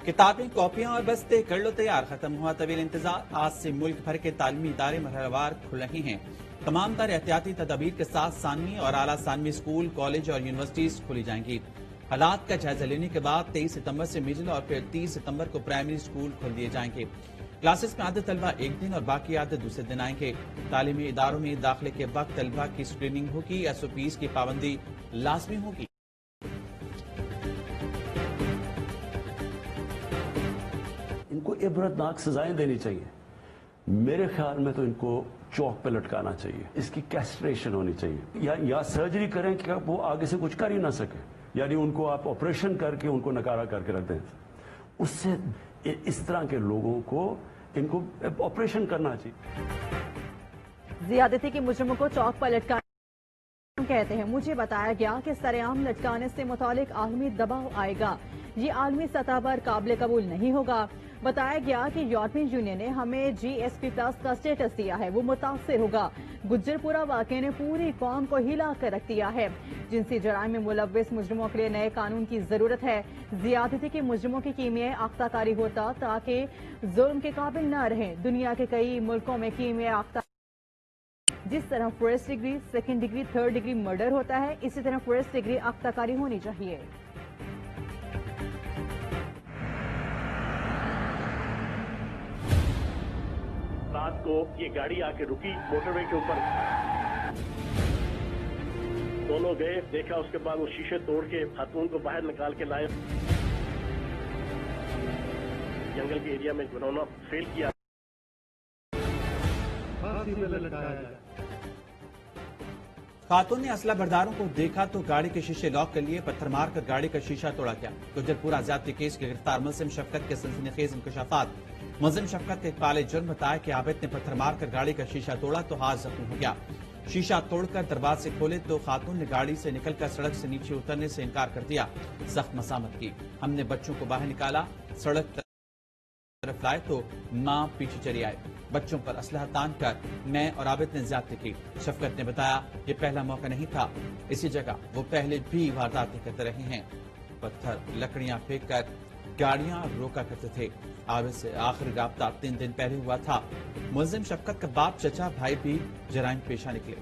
किताबें, कॉपियां और बस्ते कर लो तैयार। खत्म हुआ तवील इंतजार। आज से मुल्क भर के तालीमी इदारे मरहलेवार खुल रहे हैं। तमाम तर एहतियाती तदाबीर के साथ सानवी और आला सानवी स्कूल, कॉलेज और यूनिवर्सिटीज खोली जाएंगी। हालात का जायजा लेने के बाद 23 सितंबर से मिडिल और फिर 30 सितंबर को प्राइमरी स्कूल खोल दिए जाएंगे। क्लासेस में आधे तलबा एक दिन और बाकी आधे दूसरे दिन आएंगे। तालीमी इदारों में दाखिले के वक्त तलबा की स्क्रीनिंग होगी। SOPs की पाबंदी लाजमी होगी। इनको इबरतनाक सजाएं देनी चाहिए। मेरे ख्याल में तो इनको चौक पे लटकाना चाहिए। इसकी कैस्ट्रेशन होनी चाहिए या सर्जरी करें कि वो आगे से कुछ कर ही ना सके, यानी उनको आप ऑपरेशन करके उनको नकारा करके रख दें। उससे इस तरह के लोगों को इनको ऑपरेशन करना चाहिए। ज्यादती के मुजरिमों को चौक पर लटका कहते हैं। मुझे बताया गया कि सरेआम लटकाने से मुतालिक आलमी दबाव आएगा। ये आलमी सतह पर काबिल कबूल नहीं होगा। बताया गया कि यूरोपियन यूनियन ने हमें GSP+ का स्टेटस दिया है, वो मुतासिर होगा। गुज्जरपुरा वाक़े ने पूरी कौम को हिला कर रख दिया है। जिनसी जराइम में मुलव्विस मुजरिमों के लिए नए कानून की जरूरत है। ज्यादती के मुजरिमों की कीमियाई आख्ताकारी होता ताकि जुल्म के काबिल न रहें। दुनिया के कई मुल्कों में कीमियाई आख्ता जिस तरह first degree, second degree, third degree murder होता है, इसी तरह फर्स्ट डिग्री आख्ताकारी होनी चाहिए। रात को ये गाड़ी आके रुकी मोटरवे के ऊपर। दोनों गए, देखा, उसके बाद वो शीशे तोड़ के खातून को बाहर निकाल के लाए। जंगल के एरिया में उन्होंने फेल किया। खातून ने असला बरदारों को देखा तो गाड़ी के शीशे लॉक कर लिए। पत्थर मारकर गाड़ी का शीशा तोड़ा गया। गुज्जरपुरा ज्यादती केस के गिरफ्तार मुल्जिम शफकत के सनसनीखेज इंकशाफात। मुल्जिम शफकत के इकबाल जुर्म बताया कि आबिद ने पत्थर मारकर गाड़ी का शीशा तोड़ा तो हाथ जख्मी हो गया। शीशा तोड़कर दरवाजे खोले तो खातून ने गाड़ी से निकलकर सड़क से नीचे उतरने से इनकार कर दिया। सख्त मसामत की। हमने बच्चों को बाहर निकाला, सड़क तरफ लाए तो मां पीछे चली आए। बच्चों पर असलहा तान कर मैं और आबिद ने ज्यादती की। शफकत ने बताया ये पहला मौका नहीं था, इसी जगह वो पहले भी वारदातें करते रहे हैं। पत्थर, लकड़ियां फेंक कर गाड़ियां रोका करते थे। आबिद से आखिरी राब्ता 3 दिन पहले हुआ था। मुल्जिम शफकत का बाप, चचा, भाई भी जराइम पेशा निकले।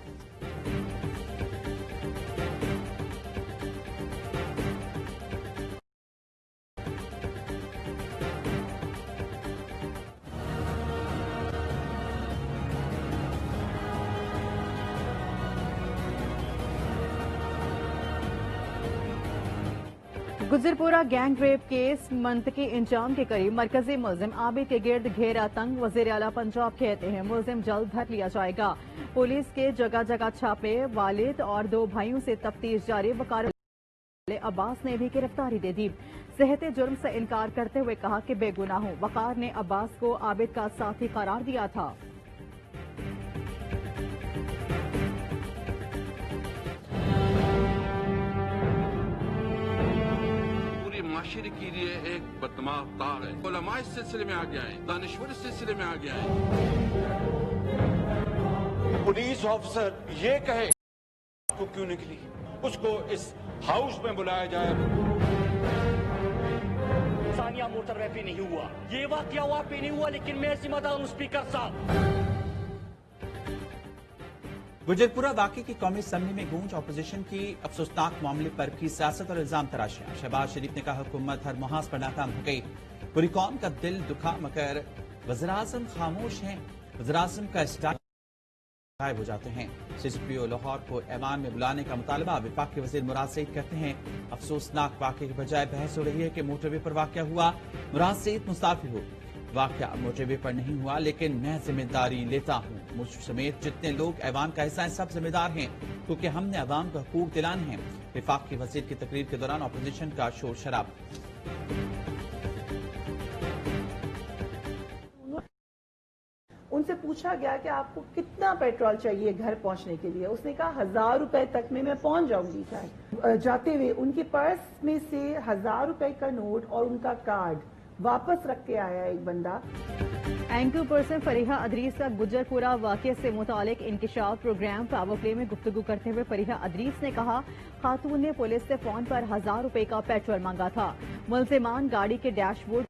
गुज्जरपुरा गैंग रेप केस मंतकी इंजाम के करीब मरकजी मुल्जिम आबिद के गिर्द घेरा तंग। वजीर आला पंजाब कहते हैं मुल्जिम जल्द धर लिया जाएगा। पुलिस के जगह जगह छापे। वालिद और 2 भाइयों से तफ्तीश जारी। वकार अब्बास ने भी गिरफ्तारी दे दी। सेहते जुर्म से इनकार करते हुए कहा कि बेगुनाह हूं। वकार ने अब्बास को आबिद का साथी करार दिया था। माशरे के लिए एक बदमाश तार है। उलमा इस सिलसिले में आ गया है, दानिश्वर इस सिलसिले में आ गया है। पुलिस ऑफिसर ये कहे को क्यों निकली, उसको इस हाउस में बुलाया जाए। सानिया मोटरवे पे नहीं हुआ, ये वाकया हुआ पे नहीं हुआ, लेकिन मैं जिम्मेदार हूं स्पीकर साहब। गुज्जरपुरा वाक़े की कौमी असम्बली में गूंज। अपोजिशन की अफसोसनाक मामले पर भी सियासत और इल्जाम तराशियां। शहबाज शरीफ ने कहा हुकूमत हर मुहाज पर नाकाम हो गई। पूरी कौम का दिल दुखा मगर वज़ीर-ए-आज़म खामोश हैं। वज़ीर-ए-आज़म का स्टाइल गायब हो जाते हैं। CCPO लाहौर को ऐवान में बुलाने का मुतालबा। वफाक के वज़ीर मुराद सईद कहते हैं अफसोसनाक वाक़े के बजाय बहस हो रही है कि मोटरवे पर वाक़या हुआ, मुराद सईद मुस्ताफिर हो। वाक़या मोटरवे पर नहीं हुआ लेकिन मैं जिम्मेदारी लेता हूँ। मुझ समेत जितने लोग ऐवान का हिस्सा हैं सब जिम्मेदार हैं क्योंकि हमने अवाम को हकूक दिलाने हैं। वफाक के वज़ीर की तकरीर के दौरान अपोजिशन का शोर शराब। उनसे पूछा गया कि आपको कितना पेट्रोल चाहिए घर पहुंचने के लिए। उसने कहा 1000 रुपए तक में मैं पहुंच जाऊंगी। जाते हुए उनके पर्स में से 1000 रुपए का नोट और उनका कार्ड वापस रख के आया एक बंदा। एंकर पर्सन फरीहा अदरीस का गुज्जरपुरा वाक़े से मुतालिक इंकिशाफ प्रोग्राम पावर प्ले में गुफ्तगू करते हुए फरीहा अदरीस ने कहा खातून ने पुलिस से फोन पर 1000 रुपए का पेट्रोल मांगा था। मुल्जिमान गाड़ी के डैशबोर्ड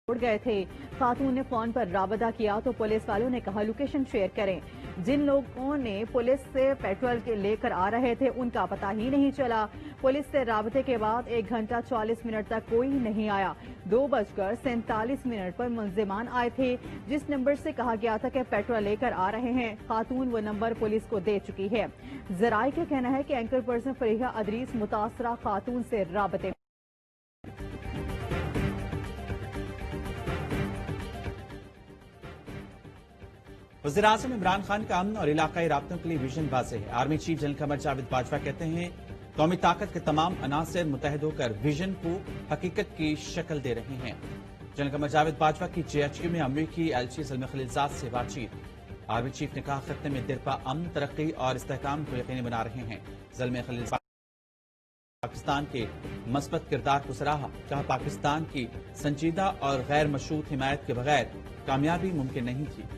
उड़ गए थे। खातून ने फोन पर राबता किया तो पुलिस वालों ने कहा लोकेशन शेयर करें। जिन लोगों ने पुलिस से पेट्रोल के लेकर आ रहे थे उनका पता ही नहीं चला। पुलिस से राबते के बाद 1 घंटा 40 मिनट तक कोई नहीं आया। 2:47 पर मुलजिमान आए थे जिस नंबर से कहा गया था कि पेट्रोल लेकर आ रहे हैं। खातून वो नंबर पुलिस को दे चुकी है। जराये का कहना है कि एंकर पर्सन फरीहा अदरीस मुतासरा खातून से राबते। वज़ीर-ए-आज़म इमरान खान का अमन और इलाकाई राब्तों के लिए विजन वाज़ेह है। Army chief general Qamar Javed Bajwa कहते हैं कौमी ताकत के तमाम अनासर मुतहद होकर विजन को हकीकत की शक्ल दे रहे हैं। जनरल कमर जावेद बाजवा की JHQ में अमरीकी एलची ज़ल्मे खलीलज़ाद से बातचीत। आर्मी चीफ ने कहा खत्ते में दिरपा अमन, तरक्की और इस्तेहकाम को यकीनी बना रहे हैं। ज़ल्मे खलीलज़ाद पाकिस्तान के मस्बत किरदार को सराहा। कहा पाकिस्तान की संजीदा और गैर मशरूत हिमायत के बगैर कामयाबी मुमकिन नहीं थी।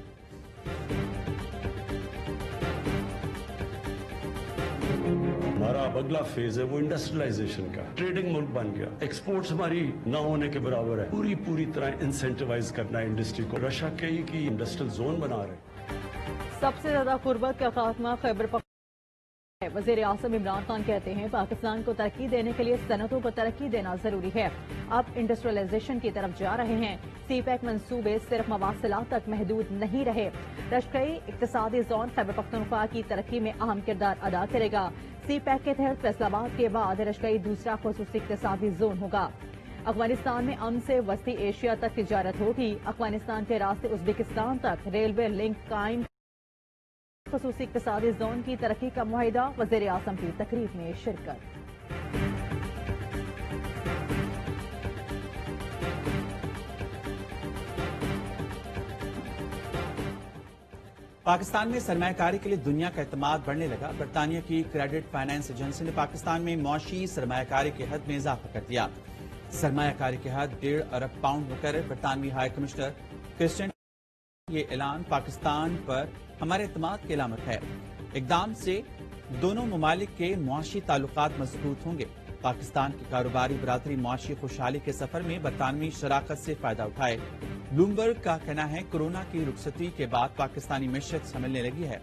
हमारा अब अगला फेज है वो इंडस्ट्रियलाइजेशन का। ट्रेडिंग मुल्क बन गया, एक्सपोर्ट्स हमारी ना होने के बराबर है। पूरी तरह इंसेंटिवाइज करना है इंडस्ट्री को। रशिया कई की इंडस्ट्रियल जोन बना रहे। सबसे ज्यादा गुर्बत का खात्मा खैबर पख्तूनख्वा है। वज़ीर-ए-आज़म इमरान खान कहते हैं पाकिस्तान को तरक्की देने के लिए सनतों को तरक्की देना जरूरी है। अब इंडस्ट्रियलाइजेशन की तरफ जा रहे हैं। CPEC मंसूबे सिर्फ मवासिलात तक महदूद नहीं रहे। लश्करी इक्तिसादी जोन खैबर पख्तूनख्वा की तरक्की में अहम किरदार अदा करेगा। CPEC के तहत फैसलाबाद के बाद लश्करी दूसरा खुसूसी इक्तिसादी जोन होगा। अफगानिस्तान में अमन से वस्ती एशिया तक तिजारत होगी। अफगानिस्तान के रास्ते उज्बेकिस्तान तक रेलवे लिंक कायम। खुसूसी इक्तिसादी जोन की तरक्की का मुआहिदा। वज़ीर-ए-आज़म की तकरीब में शिरकत। पाकिस्तान में सरमायाकारी के लिए दुनिया का एतमाद बढ़ने लगा। बरतानिया की क्रेडिट फाइनेंस एजेंसी ने पाकिस्तान में मौशी सरमायाकारी की हद में इजाफा कर दिया। सरमायाकारी की हद 1.5 अरब पाउंड मुकर्रर। बरतानवी हाई कमिश्नर क्रिस्टियन ये ऐलान पाकिस्तान पर हमारे एतमाद की अलामत है। इकदाम से दोनों ममालिक के मुआशी ताल्लुकात मजबूत होंगे। पाकिस्तान की कारोबारी बरादरी मुआशी खुशहाली के सफर में बरतानवी शराकत से फायदा उठाए। ब्लूमबर्ग का कहना है कोरोना की रुखसती के बाद पाकिस्तानी मिशत संभलने लगी है।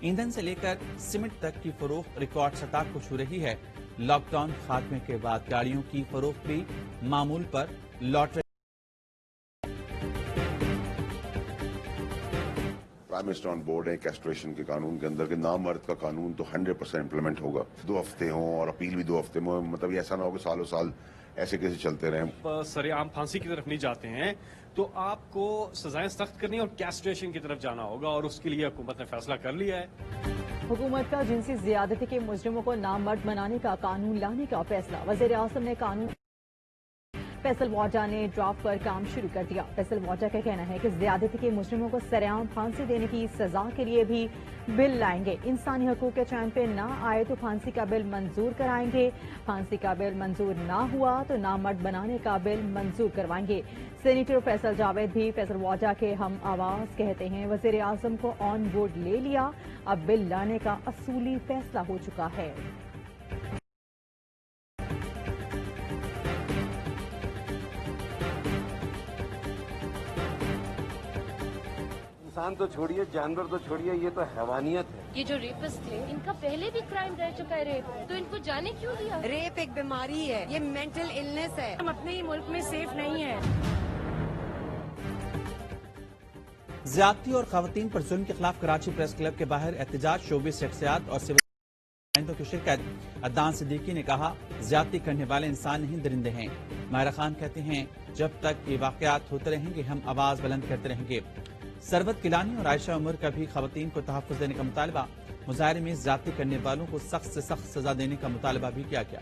ईंधन से लेकर सीमेंट तक की फरोख्त रिकॉर्ड सतह को छू रही है। लॉकडाउन खात्मे के बाद गाड़ियों की फरोख्त भी मामूल पर लौट रही। प्राइम मिनिस्टर ऑन बोर्ड है कैस्ट्रेशन के कानून के अंदर के नामर्द का कानून तो 100% इम्प्लीमेंट होगा। 2 हफ्ते हों और अपील भी 2 हफ्ते में, मतलब ऐसा ना हो कि सालों साल ऐसे कैसे चलते रहे। सरेआम फांसी की तरफ नहीं जाते हैं तो आपको सजाएं सख्त करनी और कैस्ट्रेशन की तरफ जाना होगा और उसके लिए हुकूमत ने फैसला कर लिया है। हुकूमत का जिनसी ज्यादती के मुजरिमों को नामर्द बनाने का कानून लाने का फैसला। वज़ीर-ए-आज़म ने कानून फैसल वाजा ने ड्राफ्ट पर काम शुरू कर दिया। फैसल वाजा का कहना है कि ज्यादती के मुजरिमों को सरेआम फांसी देने की सजा के लिए भी बिल लाएंगे। इंसानी हकूक के चैन पे ना आए तो फांसी का बिल मंजूर कराएंगे। फांसी का बिल मंजूर ना हुआ तो नामर्द बनाने का बिल मंजूर करवाएंगे। सेनेटर फैसल जावेद भी फैसल वाजा के हम आवाज कहते हैं। वज़ीर-ए-आज़म को ऑन बोर्ड ले लिया। अब बिल लाने का असूली फैसला हो चुका है। इंसान तो छोड़िए, जानवर तो छोड़िए, ये तो हैवानियत है। ये जो रेपिस्ट थे इनका पहले भी क्राइम रह चुका है रेप, तो इनको जाने क्यों दिया? रेप एक बीमारी है, ये मेंटल इलनेस है। हम अपने ही मुल्क में सेफ नहीं है। ज्यादती और खवातीन पर जुल्म के खिलाफ कराची प्रेस क्लब के बाहर एहतजाज। शोबी शख्सियात और सिविल नुमाइंदों की शिरकत। अदनान सिद्दीकी ने कहा ज्यादती करने वाले इंसान नहीं दरिंदे हैं। माहिरा खान कहते हैं जब तक ये वाकयात होते रहेंगे हम आवाज बुलंद करते रहेंगे। सरवत किलानी और आयशा उमर का भी खवातीन को तहफ़्फ़ुज़ देने का मुतालबा। मुजाहरे में ज्यादती करने वालों को सख्त से सख्त सजा देने का मुतालबा भी किया गया।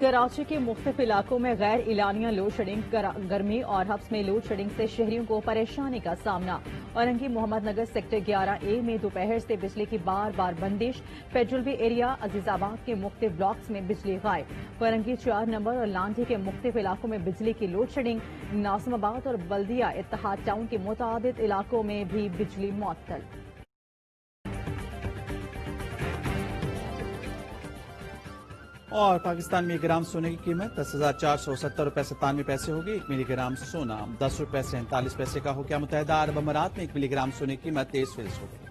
कराची के मुख्तलिफ इलाकों में गैर इलानिया लोड शेडिंग, गर्मी और हब्स में लोड शेडिंग से शहरियों को परेशानी का सामना। औरंगी मोहम्मद नगर सेक्टर 11A में दोपहर से बिजली की बार बार बंदिश। फेडरल वे एरिया अजीजाबाद के मुख्तलिफ ब्लॉक्स में बिजली गायब। औरंगी 4 नंबर और लांधी के मुख्तलिफ इलाकों में बिजली की लोड शेडिंग। नाज़िमाबाद और बल्दिया इत्तेहाद टाउन के मुताबिक इलाकों में भी बिजली मुअत्तल। और पाकिस्तान में 1 ग्राम सोने की कीमत 10,470 रुपए 97 पैसे होगी। 1 मिलीग्राम सोना 10 रुपए से 39 पैसे का हो गया। मुत्तहिदा अरब अमारात में 1 मिलीग्राम सोने की कीमत 23 फीसद हो गई।